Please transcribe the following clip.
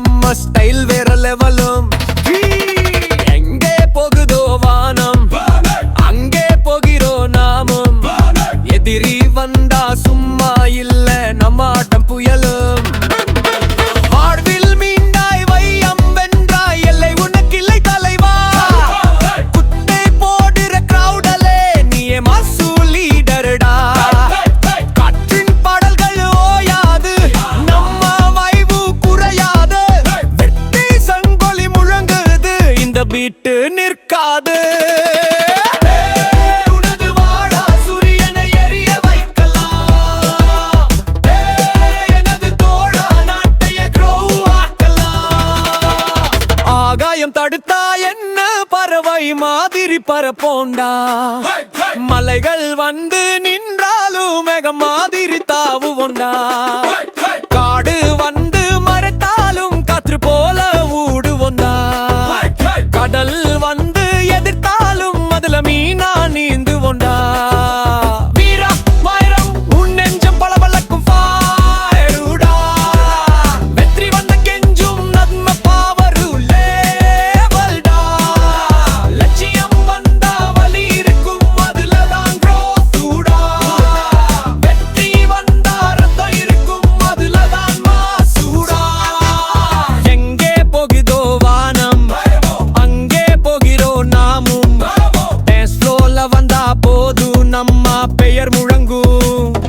நம்ம ஸ்டைல் வேற லெவலும். எங்கே போகுதோ வானம் அங்கே போகிறோம் நாமும். எதிரி வந்தா சும்மா இல்ல நம்ம ஆட்டம் புயலும். வாழ்வில் மீண்டாய் வையம் வென்றாய் எல்லை உனக்கில்லை தலைவா. குட்டை போடுற கிரௌடலே நீயே மாசு லீடர்டா. காற்றின் பாடல்கள் ஓயாது நம்ம வைவு குறையாது. வெற்றி சங்கொலி முழங்குது இந்த பீட்டு நிற்காது. ஆகாயம் தடுத்தா என்ன பறவை மாதிரி பரப்போண்டா. மலைகள் வந்து நின்றாலும் மேகம் மாதிரி தாவுவோண்டா. காடு வந்து மறைத்தாலும் காற்று போல ஊடுவோண்டா. கடல் வந்து எதிர்த்தாலும் அதுல மீனா நீந்துவோண்டா. வீரா வைரம் உன் நெஞ்சம் பளபளக்கும் ஃபாயருடா. வெற்றி வந்த கெஞ்சும் நன்ம பாவரு லேவல்டா. லட்சியம் வந்தா வலி இருக்கும் அதுலதான் க்ரோத்துடா. வெற்றி வந்தா ரத்தம் இருக்கும் அதுலதான் மாசுடா. எங்கே போகுதோ வானம் அங்கே போகிறோம் நாமும். டான்ஸ் ஃப்ளோர்ல வந்தா போதும் நம்ம பெயர் முழங்கும்.